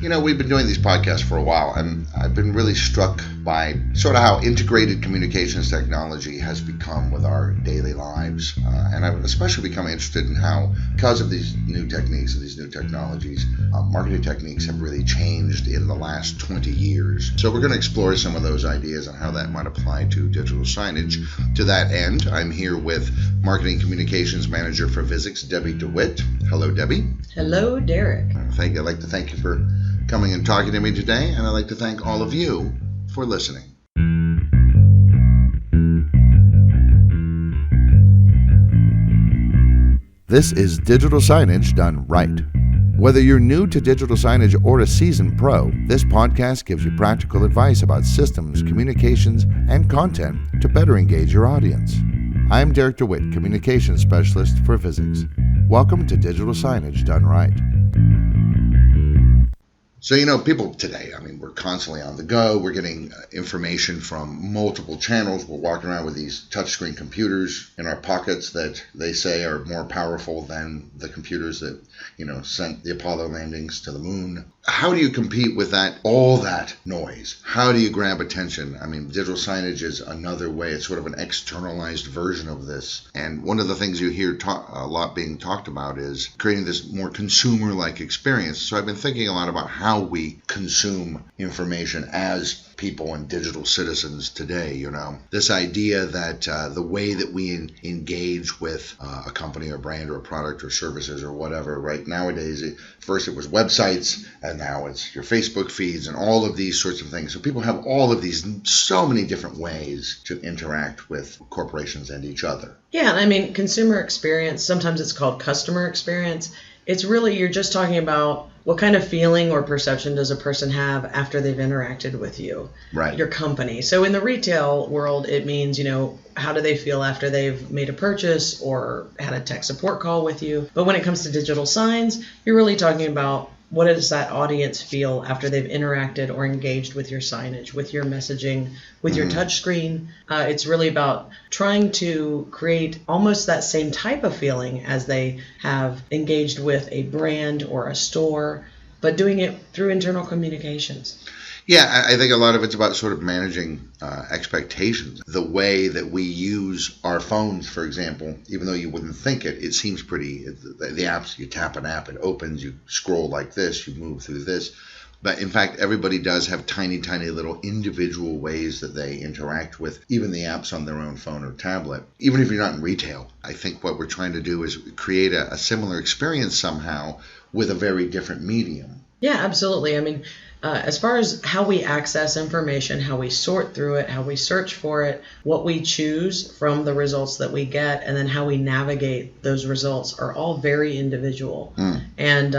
We've been doing these podcasts for a while, and I've been really struck by sort of how integrated communications technology has become with our daily lives. And I've especially become interested in how, because of these new techniques and these new technologies, marketing techniques have really changed in the last 20 years. So we're going to explore some of those ideas and how that might apply to digital signage. To that end, I'm here with Marketing Communications Manager for Visix, DeWitt. Hello, Debbie. Hello, Derek. I'd like to thank you for coming and talking to me today, and I'd like to thank all of you for listening. This is digital signage done right. Whether you're new to digital signage or a seasoned pro, this podcast gives you practical advice about systems, communications, and content to better engage your audience. I'm Derek DeWitt, Communications Specialist for Visix. Welcome to Digital Signage Done Right. So, people today, we're constantly on the go. We're getting information from multiple channels. We're walking around with these touchscreen computers in our pockets that they say are more powerful than the computers that, sent the Apollo landings to the moon. How do you compete with all that noise? How do you grab attention? Digital signage is another way. It's sort of an externalized version of this. And one of the things you hear a lot being talked about is creating this more consumer-like experience. So I've been thinking a lot about how we consume information as people and digital citizens today. This idea that the way that we engage with a company or brand or a product or services or whatever, right nowadays, first it was websites, and now it's your Facebook feeds and all of these sorts of things. So people have all of these, so many different ways to interact with corporations and each other. Yeah, consumer experience, sometimes it's called customer experience. It's really, you're just talking about what kind of feeling or perception does a person have after they've interacted with you, right? Your company. So in the retail world, it means, how do they feel after they've made a purchase or had a tech support call with you? But when it comes to digital signs, you're really talking about what does that audience feel after they've interacted or engaged with your signage, with your messaging, with your touchscreen. It's really about trying to create almost that same type of feeling as they have engaged with a brand or a store, but doing it through internal communications. Yeah, I think a lot of it's about sort of managing expectations. The way that we use our phones, for example, even though you wouldn't think it, it seems pretty, the apps, you tap an app, it opens, you scroll like this, you move through this. But in fact, everybody does have tiny, tiny little individual ways that they interact with even the apps on their own phone or tablet. Even if you're not in retail, I think what we're trying to do is create a similar experience somehow with a very different medium. Yeah, absolutely. As far as how we access information, how we sort through it, how we search for it, what we choose from the results that we get, and then how we navigate those results are all very individual. And,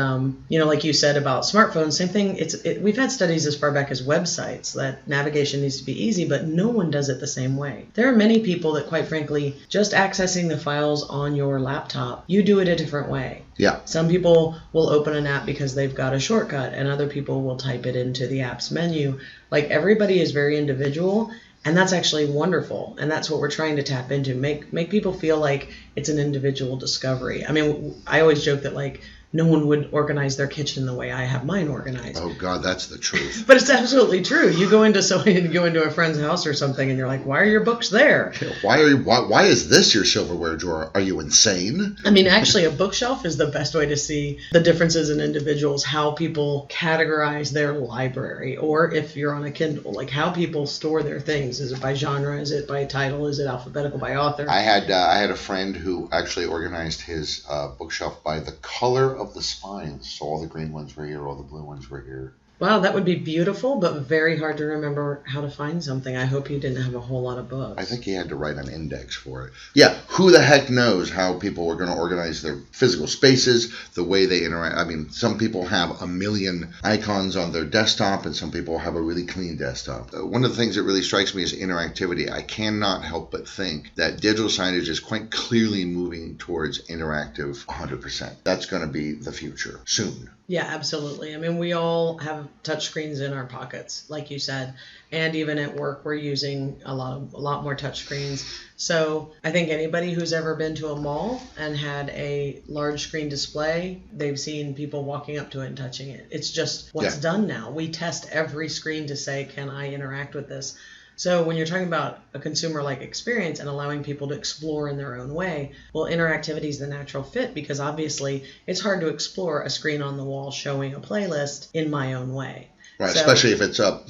like you said about smartphones, same thing. We've had studies as far back as websites that navigation needs to be easy, but no one does it the same way. There are many people that, quite frankly, just accessing the files on your laptop, you do it a different way. Yeah. Some people will open an app because they've got a shortcut, and other people will type it into the app's menu. Like, everybody is very individual, and that's actually wonderful. And that's what we're trying to tap into, make people feel like it's an individual discovery. I always joke that no one would organize their kitchen the way I have mine organized. Oh God, that's the truth. But it's absolutely true. You go into a friend's house or something, and you're like, "Why are your books there? Why is this your silverware drawer? Are you insane?" Actually, a bookshelf is the best way to see the differences in individuals, how people categorize their library, or if you're on a Kindle, like how people store their things. Is it by genre? Is it by title? Is it alphabetical by author? I had a friend who actually organized his bookshelf by the color of the spines. So all the green ones were here, all the blue ones were here. Wow, that would be beautiful, but very hard to remember how to find something. I hope you didn't have a whole lot of books. I think he had to write an index for it. Yeah, who the heck knows how people are going to organize their physical spaces, the way they interact. Some people have a million icons on their desktop, and some people have a really clean desktop. One of the things that really strikes me is interactivity. I cannot help but think that digital signage is quite clearly moving towards interactive 100%. That's going to be be the future soon. Yeah, absolutely. I mean, we all have touchscreens in our pockets, like you said, and even at work, we're using a lot more touchscreens. So I think anybody who's ever been to a mall and had a large screen display, they've seen people walking up to it and touching it. It's just what's done now. We test every screen to say, can I interact with this? So when you're talking about a consumer-like experience and allowing people to explore in their own way, well, interactivity is the natural fit, because obviously it's hard to explore a screen on the wall showing a playlist in my own way. Right, especially if it's up,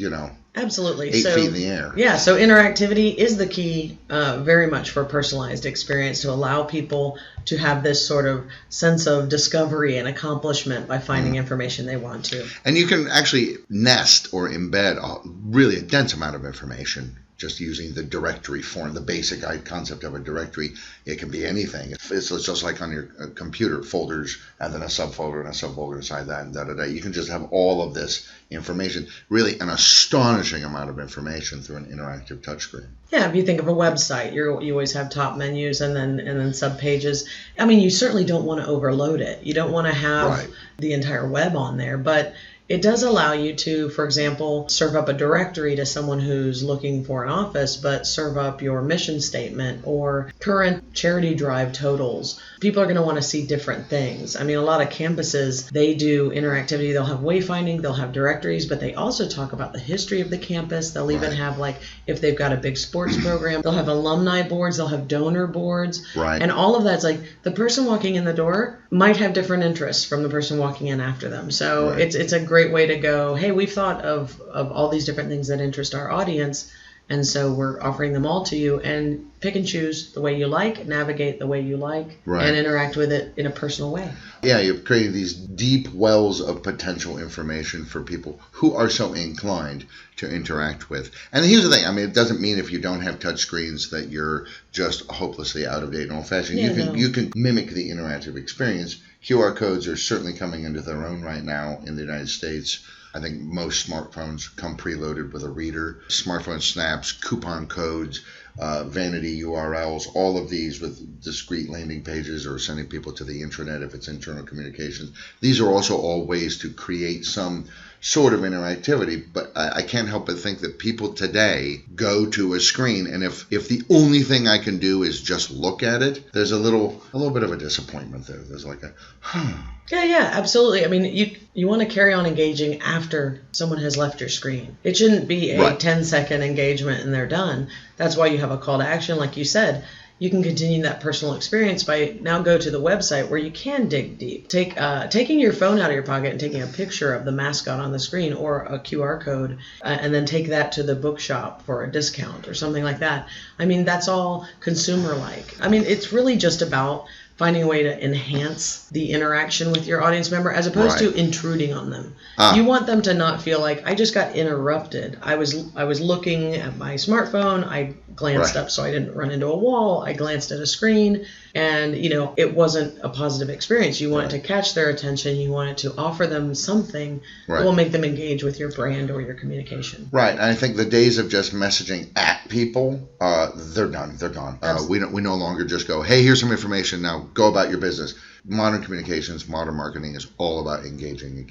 absolutely 8 feet in the air. Yeah, so interactivity is the key very much for personalized experience, to allow people to have this sort of sense of discovery and accomplishment by finding information they want to. And you can actually nest or embed a dense amount of information just using the directory form, the basic concept of a directory. It can be anything. It's just like on your computer, folders, and then a subfolder and a subfolder inside that, and da-da-da. You can just have all of this information, really an astonishing amount of information through an interactive touchscreen. Yeah, if you think of a website, you always have top menus and then sub pages. I mean, you certainly don't want to overload it. You don't want to have the entire web on there, but it does allow you to, for example, serve up a directory to someone who's looking for an office, but serve up your mission statement or current charity drive totals. People are going to want to see different things. I mean, a lot of campuses, they do interactivity. They'll have wayfinding, they'll have directories, but they also talk about the history of the campus. They'll even have, like, if they've got a big sports program, they'll have alumni boards, they'll have donor boards. Right. And all of that's like, the person walking in the door might have different interests from the person walking in after them. So it's a great way to go, hey, we've thought of all these different things that interest our audience, and so we're offering them all to you, and pick and choose the way you like, navigate the way you like, and interact with it in a personal way. Yeah, you're creating these deep wells of potential information for people who are so inclined to interact with. And here's the thing, I mean, it doesn't mean if you don't have touch screens that you're just hopelessly out of date and old-fashioned. You can mimic the interactive experience. QR codes are certainly coming into their own right now in the United States. I think most smartphones come preloaded with a reader. Smartphone snaps, coupon codes, vanity URLs, all of these with discrete landing pages or sending people to the intranet if it's internal communications. These are also all ways to create some sort of interactivity, but I can't help but think that people today go to a screen, and if the only thing I can do is just look at it, there's a little bit of a disappointment there. There's like a Yeah, absolutely. I mean, you want to carry on engaging after someone has left your screen. It shouldn't be a 10-second engagement and they're done. That's why you have a call to action, like you said. You can continue that personal experience by now go to the website where you can dig deep. Taking your phone out of your pocket and taking a picture of the mascot on the screen or a QR code, and then take that to the bookshop for a discount or something like that. I mean, that's all consumer-like. I mean, it's really just about finding a way to enhance the interaction with your audience member as opposed to intruding on them. You want them to not feel like, I just got interrupted. I was looking at my smartphone, I glanced up so I didn't run into a wall, I glanced at a screen, and it wasn't a positive experience. You want it to catch their attention, you want it to offer them something that will make them engage with your brand or your communication. Right, and I think the days of just messaging at people, they're done, they're gone. We no longer just go, hey, here's some information, now go about your business. Modern communications, modern marketing is all about engaging.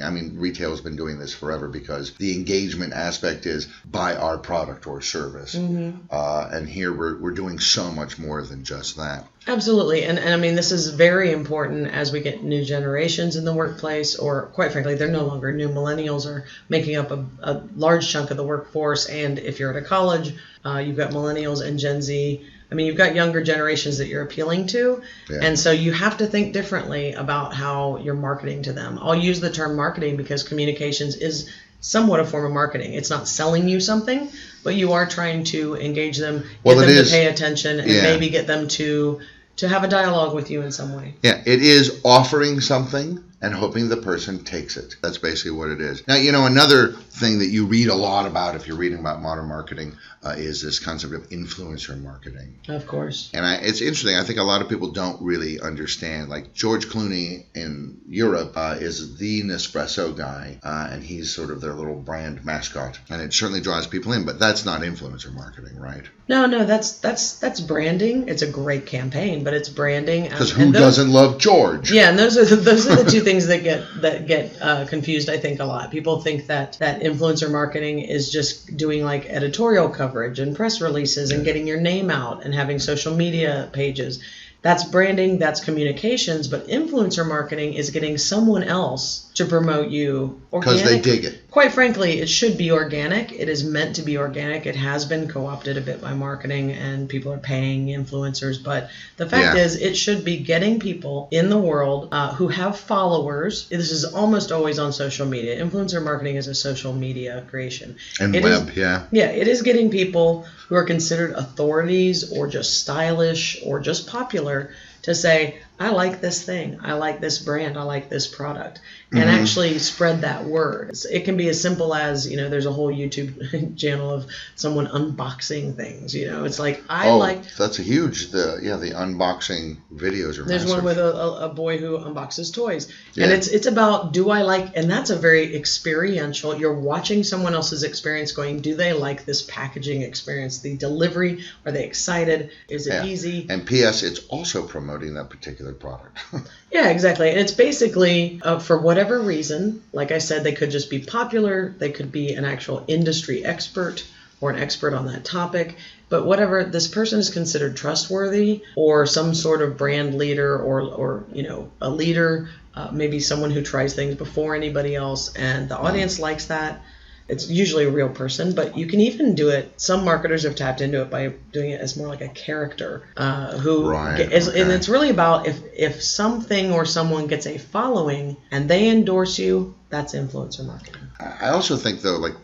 I mean, retail has been doing this forever because the engagement aspect is buy our product or service. And here we're doing so much more than just that. Absolutely. And I mean, this is very important as we get new generations in the workplace, or quite frankly, they're no longer new. Millennials are making up a large chunk of the workforce. And if you're at a college, you've got millennials and Gen Z. I mean, you've got younger generations that you're appealing to. And so you have to think differently about how you're marketing to them. I'll use the term marketing because communications is somewhat a form of marketing. It's not selling you something, but you are trying to engage them, get them to pay attention, and maybe get them to have a dialogue with you in some way. Yeah, it is offering something and hoping the person takes it. That's basically what it is. Now, another thing that you read a lot about if you're reading about modern marketing is this concept of influencer marketing. Of course. And it's interesting. I think a lot of people don't really understand. Like George Clooney in Europe is the Nespresso guy, and he's sort of their little brand mascot. And it certainly draws people in, but that's not influencer marketing, right? No, that's branding. It's a great campaign, but it's branding. Because who doesn't love George? Yeah, and those are the two things that get confused. I think a lot. People think that influencer marketing is just doing like editorial coverage and press releases and getting your name out and having social media pages. That's branding, that's communications, but influencer marketing is getting someone else to promote you organic. Because they dig it. Quite frankly, it should be organic. It is meant to be organic. It has been co-opted a bit by marketing and people are paying influencers. But the fact is, it should be getting people in the world who have followers. This is almost always on social media. Influencer marketing is a social media creation. And web. Yeah, it is getting people who are considered authorities or just stylish or just popular to say, I like this thing, I like this brand, I like this product, and actually spread that word. It can be as simple as, there's a whole YouTube channel of someone unboxing things. It's like, that's a huge, the unboxing videos are There's massive. one with a boy who unboxes toys. And it's about, do I like, and that's a very experiential, you're watching someone else's experience going, do they like this packaging experience? The delivery, are they excited? Is it easy? And P.S., it's also promoting that particular product. Yeah, exactly. And it's basically, for whatever reason, like I said, they could just be popular, they could be an actual industry expert or an expert on that topic, but whatever, this person is considered trustworthy or some sort of brand leader or a leader, maybe someone who tries things before anybody else, and the audience likes that. It's usually a real person, but you can even do it. Some marketers have tapped into it by doing it as more like a character and it's really about if something or someone gets a following and they endorse you, that's influencer marketing. I also think, though, like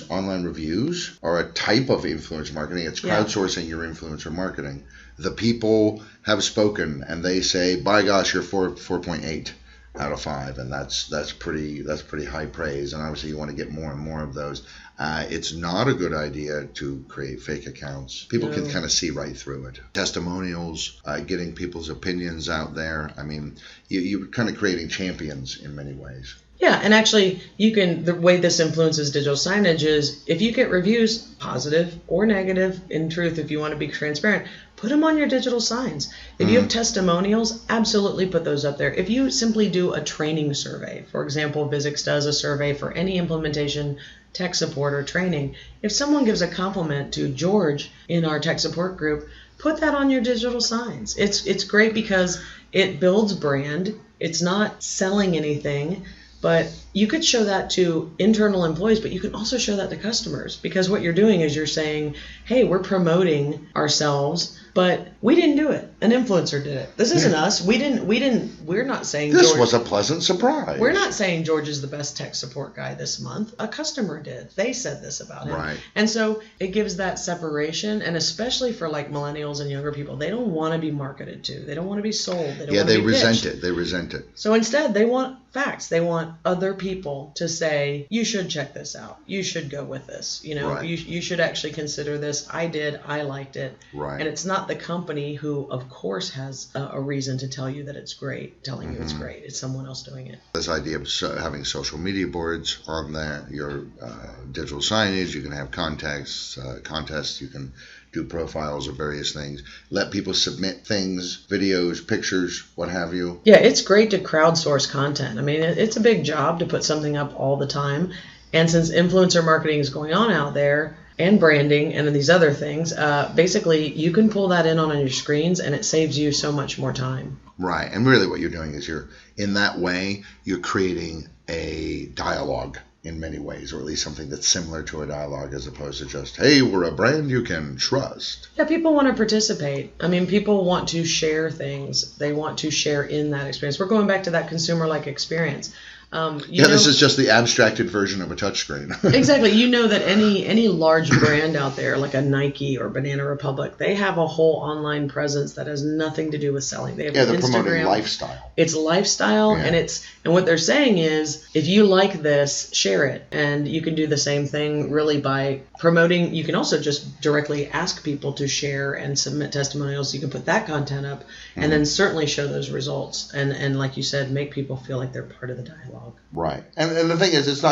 online reviews are a type of influencer marketing. It's crowdsourcing your influencer marketing. The people have spoken and they say, by gosh, you're 4.8. out of 5, and that's pretty high praise, and obviously you want to get more and more of those. It's not a good idea to create fake accounts. People can kind of see right through it. Testimonials, getting people's opinions out there. I mean, you're kind of creating champions in many ways. Yeah, and actually, the way this influences digital signage is if you get reviews, positive or negative, in truth, if you want to be transparent, put them on your digital signs. If you have testimonials, absolutely put those up there. If you simply do a training survey, for example, Visix does a survey for any implementation, tech support, or training. If someone gives a compliment to George in our tech support group, put that on your digital signs. It's great because it builds brand. It's not selling anything. But you could show that to internal employees, but you can also show that to customers, because what you're doing is you're saying, hey, we're promoting ourselves, but we didn't do it. An influencer did it. This isn't us. We're not saying this was a pleasant surprise. We're not saying George is the best tech support guy this month. A customer did. They said this about him. Right. And so it gives that separation, and especially for like millennials and younger people, they don't want to be marketed to. They don't want to be sold. They resent it. They resent it. So instead, they want facts. They want other people to say, you should check this out. You should go with this. You should actually consider this. I did. I liked it. Right. And it's not the company who, of course, has a reason to tell you that it's great, telling you it's great. It's someone else doing it. This idea of having social media boards on there, your digital signage, you can have contests, you can do profiles of various things, let people submit things, videos, pictures, what have you. Yeah, it's great to crowdsource content. I mean, it's a big job to put something up all the time. And since influencer marketing is going on out there, and branding and these other things, basically you can pull that in on your screens and it saves you so much more time. Right. And really what you're doing is you're creating a dialogue in many ways, or at least something that's similar to a dialogue, as opposed to just, hey, we're a brand you can trust. Yeah, people want to participate. I mean, people want to share things. They want to share in that experience. We're going back to that consumer-like experience. This is just the abstracted version of a touchscreen. Exactly. You know that any large brand out there, like a Nike or Banana Republic, they have a whole online presence that has nothing to do with selling. They have they're Instagram. promoting lifestyle. It's lifestyle, and what they're saying is, if you like this, share it. And you can do the same thing really by promoting. You can also just directly ask people to share and submit testimonials. You can put that content up, and then certainly show those results. And like you said, make people feel like they're part of the dialogue. Right. And the thing is, it's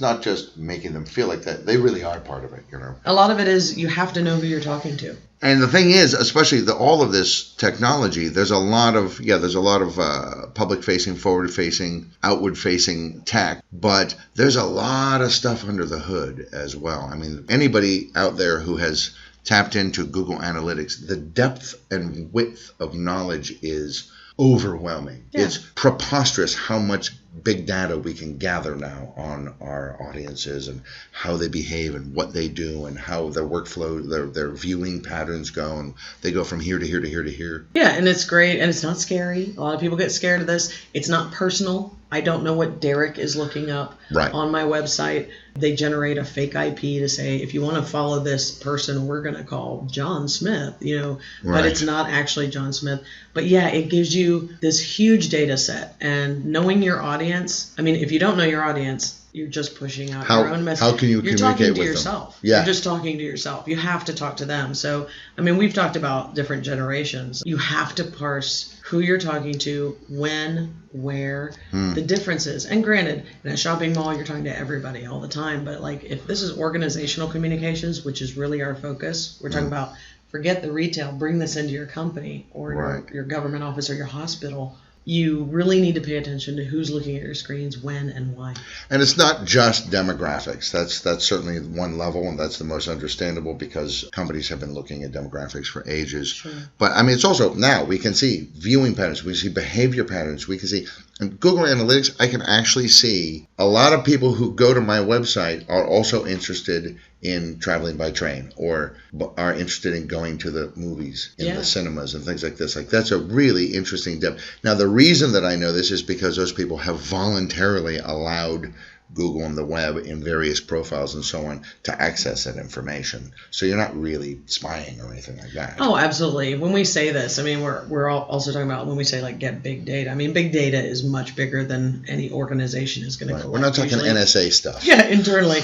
not just making them feel like that. They really are part of it, you know. A lot of it is you have to know who you're talking to. And the thing is, especially all of this technology, there's a lot of public-facing, forward-facing, outward-facing tech, but there's a lot of stuff under the hood as well. I mean, anybody out there who has tapped into Google Analytics, the depth and width of knowledge is overwhelming. Yeah. It's preposterous how much big data we can gather now on our audiences and how they behave and what they do and how their workflow, their viewing patterns go, and they go from here to here to here to here. Yeah, and it's great, and it's not scary. A lot of people get scared of this. It's not personal. I don't know what Derek is looking up on my website. They generate a fake IP to say, if you want to follow this person, we're going to call John Smith, but it's not actually John Smith. But yeah, it gives you this huge data set, and knowing your audience. I mean, if you don't know your audience, you're just pushing out your own message. How can you communicate with them? You're talking to yourself. Yeah. You're just talking to yourself. You have to talk to them. So, I mean, we've talked about different generations. You have to parse who you're talking to, when, where, the differences. And granted, in a shopping mall, you're talking to everybody all the time. But like, if this is organizational communications, which is really our focus, we're talking about forget the retail, bring this into your company or your government office or your hospital. You really need to pay attention to who's looking at your screens, when, and why. And it's not just demographics. That's certainly one level, and that's the most understandable because companies have been looking at demographics for ages. Sure. But I mean, it's also now we can see viewing patterns, we see behavior patterns, we can see. In Google Analytics, I can actually see a lot of people who go to my website are also interested in traveling by train or are interested in going to the movies in the cinemas and things like this. Like, that's a really interesting depth. Now, the reason that I know this is because those people have voluntarily allowed Google and the web in various profiles and so on to access that information. So you're not really spying or anything like that. Oh, absolutely. When we say this, I mean, we're also talking about when we say like get big data. I mean, big data is much bigger than any organization is going to collect. We're not talking usually. NSA stuff. Yeah, internally.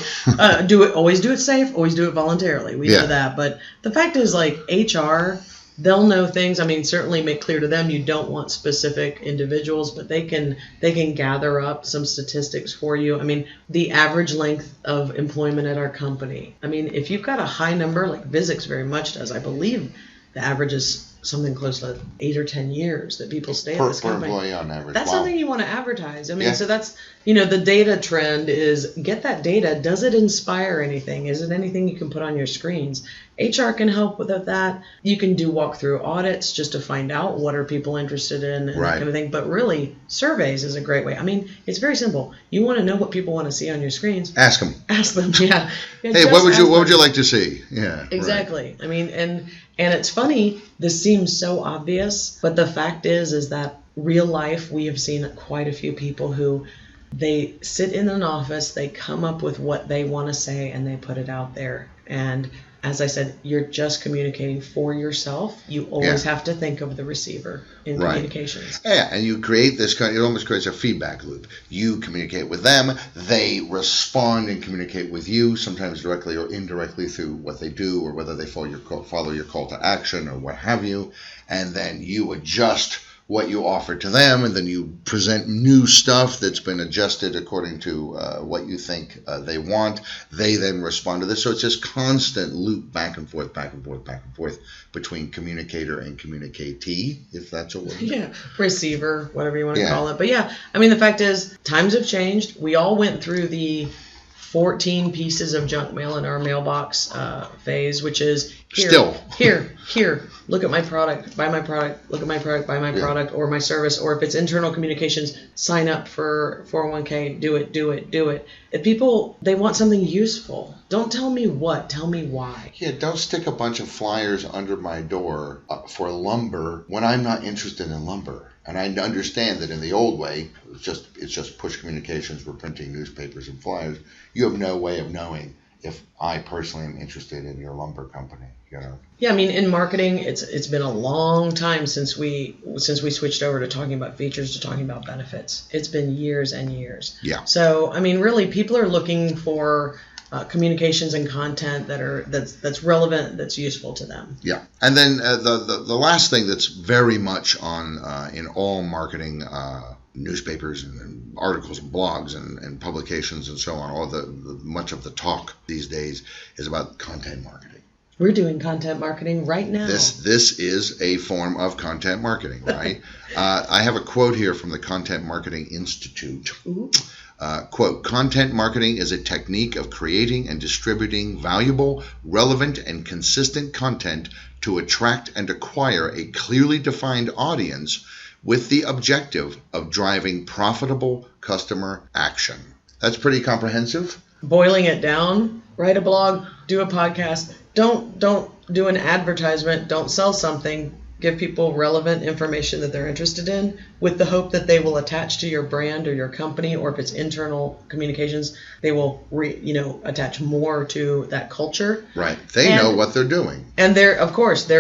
Always do it safe, always do it voluntarily. We know that. But the fact is, like, HR, they'll know things. I mean, certainly make clear to them you don't want specific individuals, but they can gather up some statistics for you. I mean, the average length of employment at our company. I mean, if you've got a high number, like Visix very much does, I believe the average is something close to 8 or 10 years that people stay at this company. Per employee on average. That's something you want to advertise. I mean, so that's, the data trend is get that data. Does it inspire anything? Is it anything you can put on your screens? HR can help with that. You can do walkthrough audits just to find out what are people interested in and that kind of thing. But really, surveys is a great way. I mean, it's very simple. You want to know what people want to see on your screens? Ask them. Yeah. Hey, what would you like to see? Yeah. Exactly. Right. I mean, and it's funny. This seems so obvious, but the fact is that real life, we have seen quite a few people who they sit in an office, they come up with what they want to say, and they put it out there. And as I said, you're just communicating for yourself. You always have to think of the receiver in communications. Yeah, and you create this it almost creates a feedback loop. You communicate with them, they respond and communicate with you, sometimes directly or indirectly through what they do or whether they follow your call to action or what have you, and then you adjust what you offer to them, and then you present new stuff that's been adjusted according to what you think they want. They then respond to this. So it's this constant loop back and forth between communicator and communicatee, if that's a word. Yeah, receiver, whatever you want to call it. But yeah, I mean, the fact is, times have changed. We all went through the 14 pieces of junk mail in our mailbox phase, which is here, look at my product, buy my product, look at my product, buy my product, or my service, or if it's internal communications, sign up for 401k, do it. If people, they want something useful, don't tell me what, tell me why. Yeah, don't stick a bunch of flyers under my door for lumber when I'm not interested in lumber. And I understand that in the old way, it's just push communications. We're printing newspapers and flyers. You have no way of knowing if I personally am interested in your lumber company. Yeah, I mean, in marketing, it's been a long time since we switched over to talking about features to talking about benefits. It's been years and years. Yeah. So I mean, really, people are looking for communications and content that's relevant, that's useful to them. Yeah, and then the last thing that's very much on in all marketing newspapers and articles and blogs and publications and so on, all the much of the talk these days is about content marketing. We're doing content marketing right now. This is a form of content marketing, right? I have a quote here from the Content Marketing Institute. Ooh. Quote, content marketing is a technique of creating and distributing valuable, relevant, and consistent content to attract and acquire a clearly defined audience with the objective of driving profitable customer action. That's pretty comprehensive. Boiling it down, write a blog, do a podcast. Don't do an advertisement. Don't sell something. Give people relevant information that they're interested in with the hope that they will attach to your brand or your company, or if it's internal communications, they will attach more to that culture. Right. They know what they're doing. And there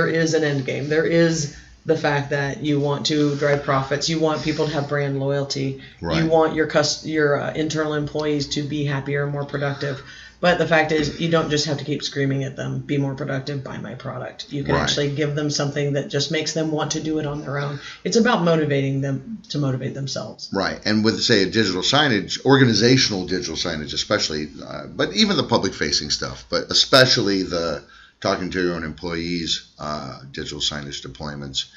is an end game. There is the fact that you want to drive profits. You want people to have brand loyalty. Right. You want your internal employees to be happier and more productive. But the fact is, you don't just have to keep screaming at them, be more productive, buy my product. You can actually give them something that just makes them want to do it on their own. It's about motivating them to motivate themselves. Right. And with, say, a digital signage, organizational digital signage especially, but even the public-facing stuff, but especially the talking to your own employees, digital signage deployments,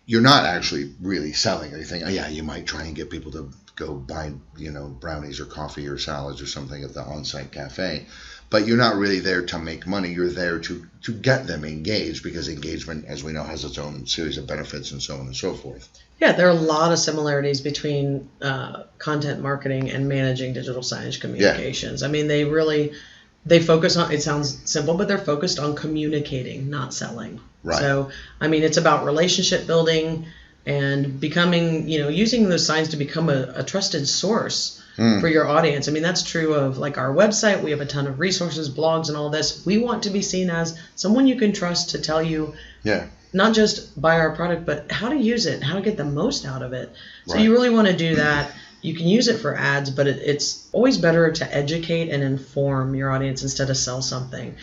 you're not actually really selling anything. Yeah, you might try and get people to go buy, brownies or coffee or salads or something at the on-site cafe, but you're not really there to make money. You're there to get them engaged, because engagement, as we know, has its own series of benefits and so on and so forth. Yeah, there are a lot of similarities between content marketing and managing digital signage communications. Yeah. I mean, they focus on, it sounds simple, but they're focused on communicating, not selling. Right. So, I mean, it's about relationship building and becoming, using those signs to become a trusted source for your audience. I mean, that's true of like our website. We have a ton of resources, blogs, and all this. We want to be seen as someone you can trust to tell you, not just buy our product, but how to use it, how to get the most out of it. So you really want to do that. You can use it for ads, but it's always better to educate and inform your audience instead of sell something.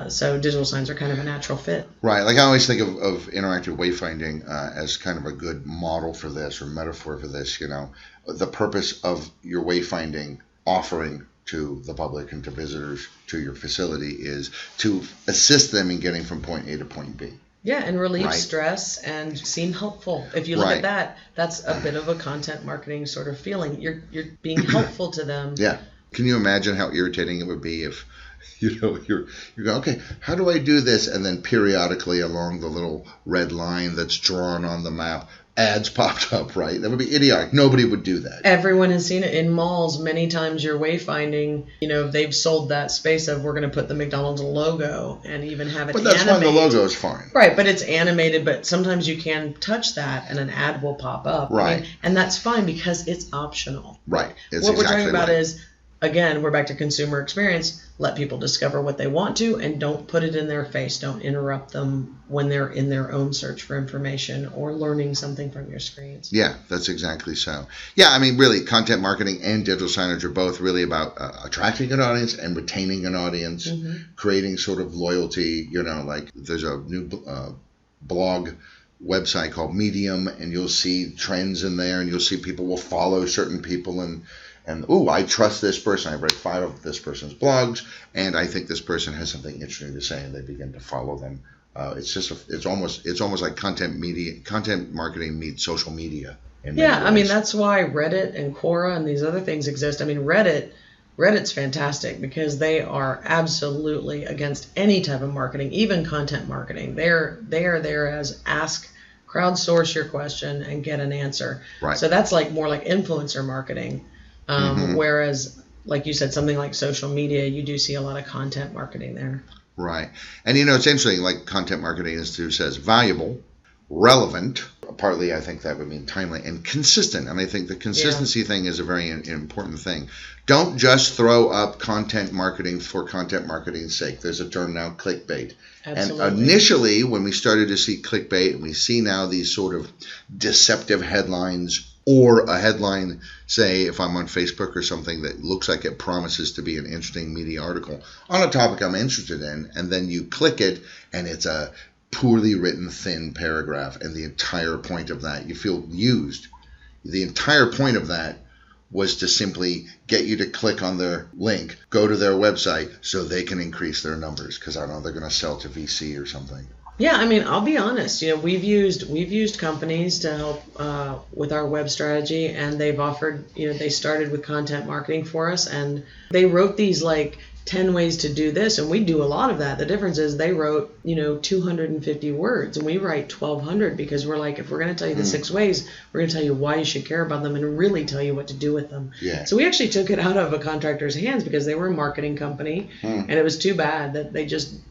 So digital signs are kind of a natural fit. Right. Like I always think of interactive wayfinding as kind of a good model for this, or metaphor for this. The purpose of your wayfinding offering to the public and to visitors to your facility is to assist them in getting from point A to point B. Yeah, and relieve stress and seem helpful. If you look at that, that's a bit of a content marketing sort of feeling. You're being helpful to them. Yeah. Can you imagine how irritating it would be if you're going, okay, how do I do this? And then periodically along the little red line that's drawn on the map, ads popped up, right? That would be idiotic. Nobody would do that. Everyone has seen it in malls. Many times you're wayfinding, they've sold that space of, we're going to put the McDonald's logo and even have it But that's animated. fine. The logo is fine. Right, but it's animated, but sometimes you can touch that and an ad will pop up. Right. And that's fine because it's optional. Right. What we're talking about is, again, we're back to consumer experience. Let people discover what they want to, and don't put it in their face. Don't interrupt them when they're in their own search for information or learning something from your screens. Yeah, that's exactly so. Yeah, I mean, really, content marketing and digital signage are both really about attracting an audience and retaining an audience, creating sort of loyalty. Like there's a new blog website called Medium, and you'll see trends in there, and you'll see people will follow certain people and I trust this person. I've read 5 of this person's blogs, and I think this person has something interesting to say, and they begin to follow them. It's almost like content marketing meets social media. Yeah, I mean, that's why Reddit and Quora and these other things exist. I mean, Reddit's fantastic because they are absolutely against any type of marketing, even content marketing. They are there as crowdsource your question and get an answer. Right. So that's more like influencer marketing. Whereas, like you said, something like social media, you do see a lot of content marketing there. Right. And it's interesting, like Content Marketing Institute says, valuable, relevant, partly I think that would mean timely and consistent. And I think the consistency thing is a very important thing. Don't just throw up content marketing for content marketing's sake. There's a term now, clickbait. Absolutely. And initially, when we started to see clickbait, and we see now these sort of deceptive headlines, or a headline, say, if I'm on Facebook or something that looks like it promises to be an interesting media article on a topic I'm interested in, and then you click it, and it's a poorly written, thin paragraph, and the entire point of that, you feel used. The entire point of that was to simply get you to click on their link, go to their website, so they can increase their numbers, because I don't know, they're going to sell to VC or something. Yeah, I mean, I'll be honest. We've used companies to help with our web strategy, and they've offered. They started with content marketing for us, and they wrote these like 10 ways to do this, and we do a lot of that. The difference is they wrote 250 words, and we write 1,200, because we're like, if we're going to tell you the 6 ways, we're going to tell you why you should care about them and really tell you what to do with them. Yeah. So we actually took it out of a contractor's hands, because they were a marketing company, and it was too bad that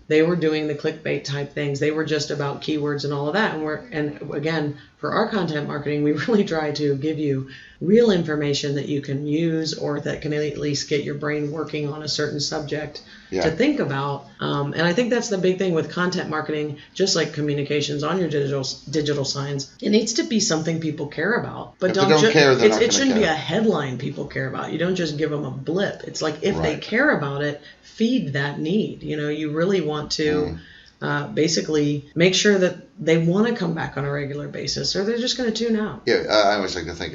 they were doing the clickbait type things. They were just about keywords and all of that. And again, for our content marketing, we really try to give you real information that you can use, or that can at least get your brain working on a certain subject to think about. And I think that's the big thing with content marketing, just like communications on your digital signs. It needs to be something people care about. But if they don't care, it shouldn't be a headline people care about. You don't just give them a blip. It's like, if they care about it, feed that need. You really want to basically make sure that they want to come back on a regular basis, or they're just going to tune out. Yeah, I always like to think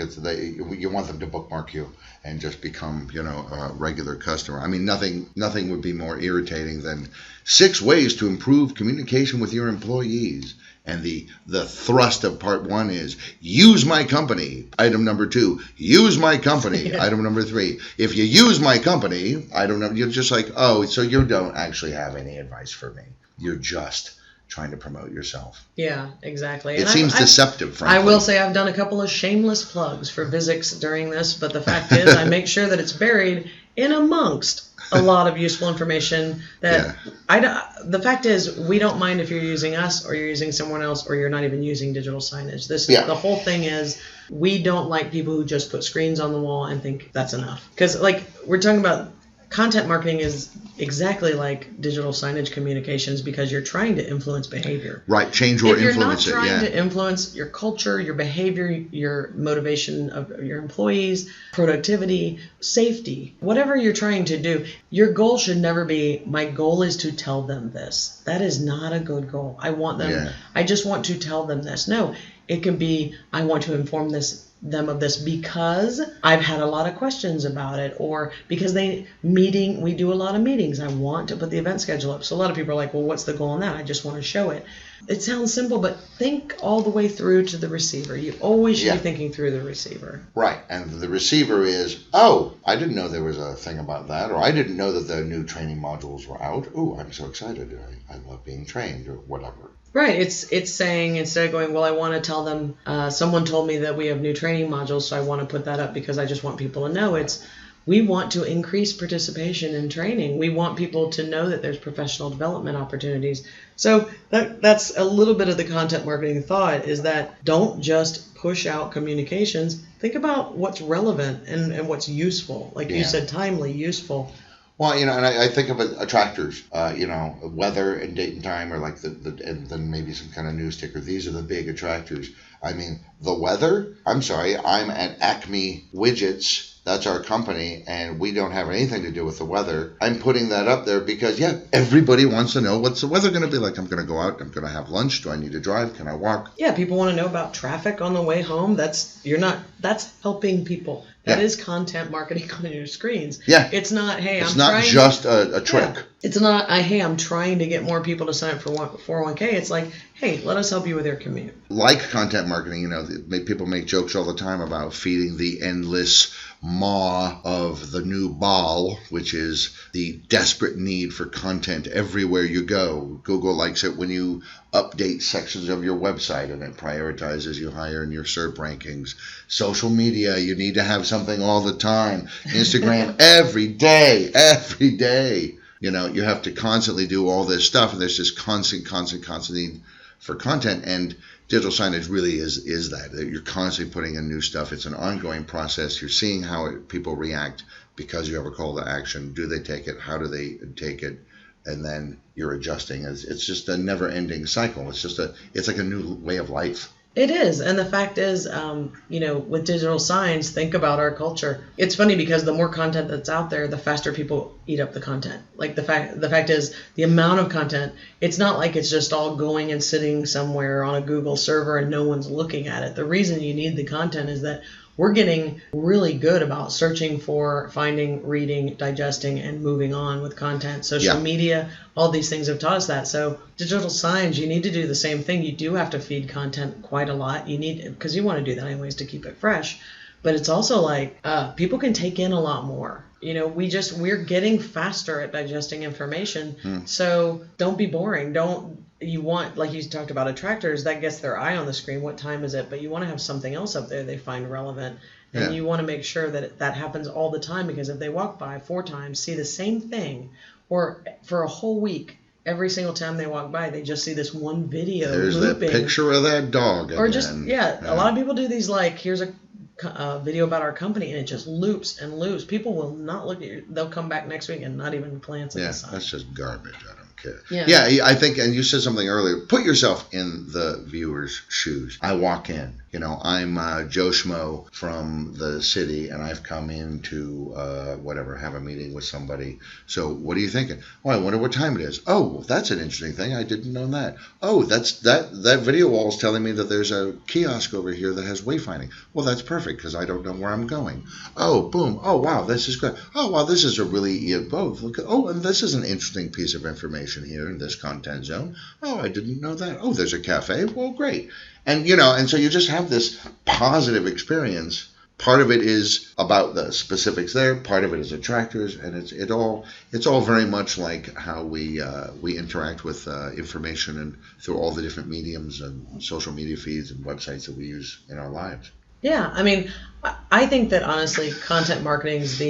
you want them to bookmark you and just become, a regular customer. I mean, nothing would be more irritating than 6 ways to improve communication with your employees. And the thrust of part 1 is use my company. Item number 2, use my company. Item number 3, if you use my company, item number, you're just like, oh, so you don't actually have any advice for me. You're just trying to promote yourself. Yeah, exactly. It seems deceptive, frankly. I will say I've done a couple of shameless plugs for Visix during this, but the fact is I make sure that it's buried in amongst a lot of useful information that the fact is, we don't mind if you're using us or you're using someone else or you're not even using digital signage. The whole thing is, we don't like people who just put screens on the wall and think that's enough. Because we're talking about content marketing is exactly like digital signage communications, because you're trying to influence behavior. Right, change or influence it. If you're not trying to influence your culture, your behavior, your motivation of your employees, productivity, safety, whatever you're trying to do, your goal should never be, my goal is to tell them this. That is not a good goal. I just want to tell them this. No, it can be, I want to inform them of this because I've had a lot of questions about it, or because we do a lot of meetings. I want to put the event schedule up. So a lot of people are like, well, what's the goal in that? I just want to show it. It sounds simple, but think all the way through to the receiver. You always should be thinking through the receiver. Right. And the receiver is, oh, I didn't know there was a thing about that, or I didn't know that the new training modules were out. Oh, I'm so excited. I love being trained, or whatever. Right. It's saying, instead of going, well, I want to tell them, someone told me that we have new training modules, so I want to put that up because I just want people to know. We want to increase participation in training. We want people to know that there's professional development opportunities. So that's a little bit of the content marketing thought, is that don't just push out communications. Think about what's relevant and what's useful. Like you said, timely, useful. Well, and I think of attractors, weather and date and time, or like and then maybe some kind of news ticker. These are the big attractors. I mean, the weather, I'm sorry, I'm at Acme Widgets. That's our company, and we don't have anything to do with the weather. I'm putting that up there because, everybody wants to know, what's the weather going to be like? I'm going to go out. I'm going to have lunch. Do I need to drive? Can I walk? Yeah, people want to know about traffic on the way home. That's helping people. That is content marketing on your screens. Yeah. It's not, hey, it's not just a trick. Yeah. It's not, hey, I'm trying to get more people to sign up for 401k. It's like, hey, let us help you with your commute. Like content marketing, people make jokes all the time about feeding the endless maw of the new ball, which is the desperate need for content everywhere you go. Google likes it when you update sections of your website, and it prioritizes you higher in your SERP rankings. Social media, you need to have something all the time. Instagram, every day. You have to constantly do all this stuff, and there's this constant need for content. And digital signage really is that you're constantly putting in new stuff. It's an ongoing process. You're seeing how people react because you have a call to action. Do they take it? How do they take it? And then you're adjusting. It's just a never-ending cycle. It's like a new way of life. It is. And the fact is, with digital signs, think about our culture. It's funny because the more content that's out there, the faster people eat up the content. Like the fact is, the amount of content, it's not like it's just all going and sitting somewhere on a Google server and no one's looking at it. The reason you need the content is that we're getting really good about searching for, finding, reading, digesting, and moving on with content. Social media, all these things have taught us that. So digital signs, you need to do the same thing. You do have to feed content quite a lot. You need, because you want to do that anyways to keep it fresh. But it's also like people can take in a lot more. We're getting faster at digesting information. So don't be boring. You want, like you talked about attractors, that gets their eye on the screen. What time is it? But you want to have something else up there they find relevant. And you want to make sure that that happens all the time, because if they walk by 4 times, see the same thing, or for a whole week, every single time they walk by, they just see this one video There's looping. That picture of that dog. Or just, a lot of people do these, like, here's a video about our company, and it just loops and loops. People will not look at you. They'll come back next week and not even glance at the sign. That's just garbage. I don't care. Yeah, I think, and you said something earlier, put yourself in the viewer's shoes. I walk in, I'm Joe Schmo from the city, and I've come in to have a meeting with somebody. So what are you thinking? Oh, I wonder what time it is. Oh, that's an interesting thing. I didn't know that. Oh, that video wall is telling me that there's a kiosk over here that has wayfinding. Well, that's perfect, because I don't know where I'm going. Oh, boom. Oh, wow, this is good. Oh, wow, this is a really, and this is an interesting piece of information here in this content zone. Oh, I didn't know that. Oh, there's a cafe. Well, great. And, and so you just have this positive experience. Part of it is about the specifics there. Part of it is attractors, and it's all very much like how we interact with information and through all the different mediums and social media feeds and websites that we use in our lives. Yeah, I mean, I think that honestly, content marketing is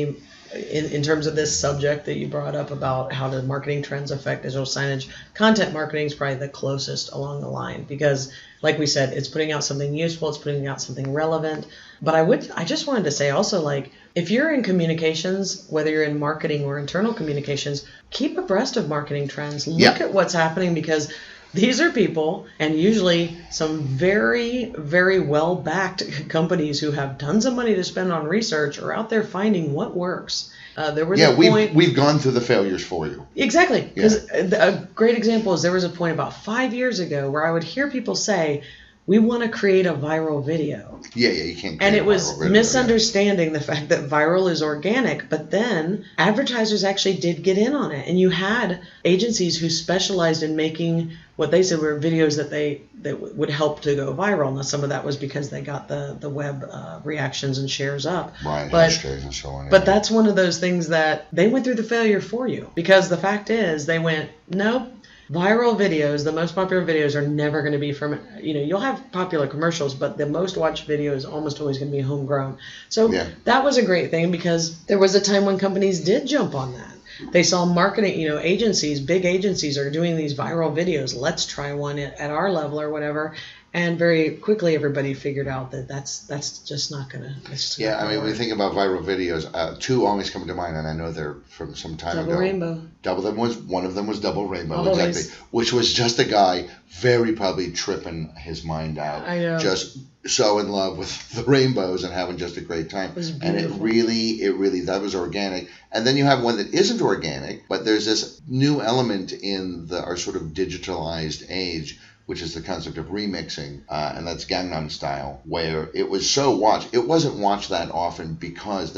in terms of this subject that you brought up about how the marketing trends affect digital signage, content marketing is probably the closest along the line, because like we said, it's putting out something useful, it's putting out something relevant. But I just wanted to say also, like, if you're in communications, whether you're in marketing or internal communications, keep abreast of marketing trends. Look at what's happening, because these are people, and usually some very, very well-backed companies who have tons of money to spend on research are out there finding what works. There was a point. We've gone through the failures for you. Exactly. Because a great example is there was a point about 5 years ago where I would hear people say, we want to create a viral video. Yeah, you can't. And it was misunderstanding the fact that viral is organic, but then advertisers actually did get in on it. And you had agencies who specialized in making what they said were videos that would help to go viral. Now, some of that was because they got the web reactions and shares up. Right, hashtags and so on. But that's one of those things that they went through the failure for you. Because the fact is, they went, nope. Viral videos, the most popular videos are never going to be from, you'll have popular commercials, but the most watched video is almost always going to be homegrown. So that was a great thing, because there was a time when companies did jump on that. They saw marketing, agencies, big agencies are doing these viral videos. Let's try one at our level or whatever. And very quickly, everybody figured out that that's just not going to. Yeah, I mean, when you think about viral videos, 2 always come to mind, and I know they're from some time ago. Double Rainbow. One of them was Double Rainbow, exactly, which was just a guy very probably tripping his mind out. I know. Just so in love with the rainbows and having just a great time. It was and it really, that was organic. And then you have one that isn't organic, but there's this new element in our sort of digitalized age, which is the concept of remixing, and that's Gangnam Style, where it was so watched. It wasn't watched that often because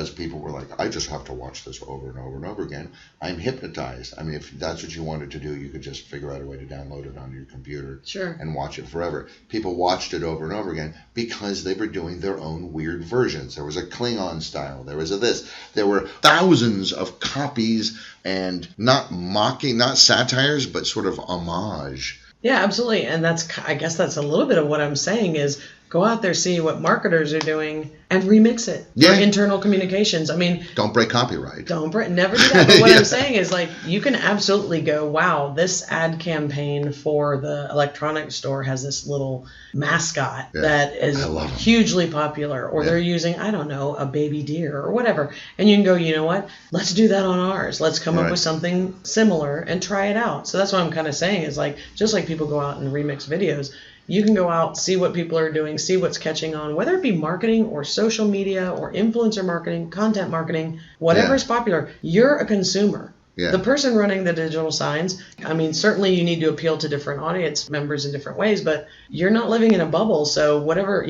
people were like, I just have to watch this over and over and over again. I'm hypnotized. I mean, if that's what you wanted to do, you could just figure out a way to download it onto your computer and watch it forever. People watched it over and over again because they were doing their own weird versions. There was a Klingon style. There was a this. There were thousands of copies, and not mocking, not satires, but sort of homage. Yeah, absolutely. And I guess that's a little bit of what I'm saying is Go out there, see what marketers are doing, and remix it for internal communications. I mean, don't break copyright. Never do that. But what I'm saying is, like, you can absolutely go, wow, this ad campaign for the electronics store has this little mascot that is hugely popular, or they're using, I don't know, a baby deer or whatever. And you can go, you know what? Let's do that on ours. Let's come up with something similar and try it out. So that's what I'm kind of saying is, like, just like people go out and remix videos, you can go out, see what people are doing, see what's catching on, whether it be marketing or social media or influencer marketing, content marketing, whatever is popular. You're a consumer. Yeah. The person running the digital signs, I mean, certainly you need to appeal to different audience members in different ways, but you're not living in a bubble. So whatever,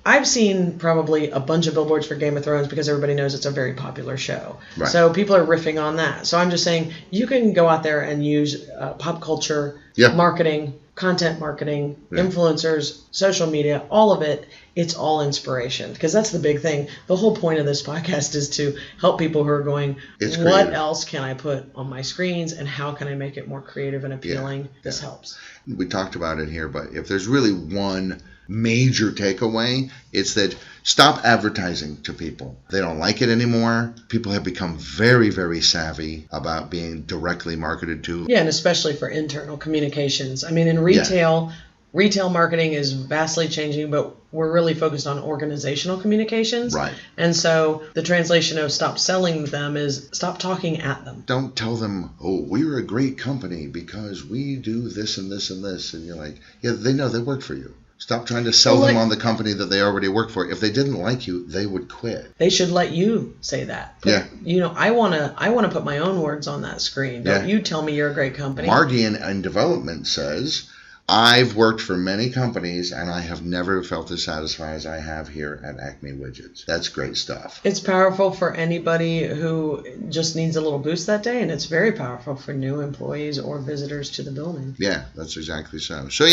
I've seen probably a bunch of billboards for Game of Thrones because everybody knows it's a very popular show. Right. So people are riffing on that. So I'm just saying you can go out there and use pop culture, marketing, content marketing, influencers, social media, all of it. It's all inspiration, because that's the big thing. The whole point of this podcast is to help people who are going, what else can I put on my screens and how can I make it more creative and appealing? This helps. We talked about it here, but if there's really one major takeaway, it's that stop advertising to people. They don't like it anymore. People have become very, very savvy about being directly marketed to. Yeah, and especially for internal communications. I mean, in retail, retail marketing is vastly changing, but we're really focused on organizational communications. Right. And so the translation of stop selling them is stop talking at them. Don't tell them, oh, we're a great company because we do this and this and this. And you're like, yeah, they know they work for you. Stop trying to sell them on the company that they already work for. If they didn't like you, they would quit. They should let you say that. I want to put my own words on that screen. Don't you tell me you're a great company. Margie in development says, I've worked for many companies and I have never felt as satisfied as I have here at Acme Widgets. That's great stuff. It's powerful for anybody who just needs a little boost that day, and it's very powerful for new employees or visitors to the building. Yeah, that's exactly so. So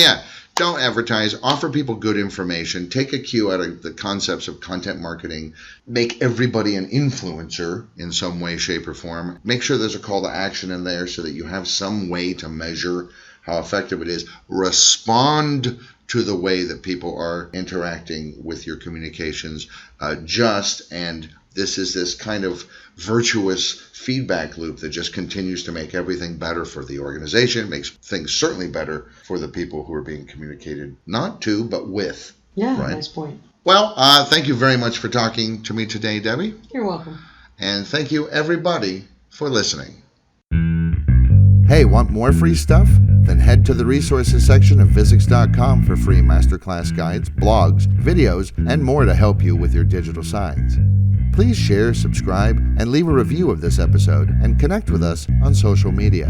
don't advertise. Offer people good information. Take a cue out of the concepts of content marketing. Make everybody an influencer in some way, shape, or form. Make sure there's a call to action in there so that you have some way to measure how effective it is. Respond to the way that people are interacting with your communications. And this is this kind of virtuous feedback loop that just continues to make everything better for the organization, makes things certainly better for the people who are being communicated not to, but with. Yeah, right? Nice point. Well, thank you very much for talking to me today, Debbie. You're welcome. And thank you, everybody, for listening. Hey, want more free stuff? Then head to the resources section of Visix.com for free masterclass guides, blogs, videos, and more to help you with your digital signs. Please share, subscribe, and leave a review of this episode and connect with us on social media.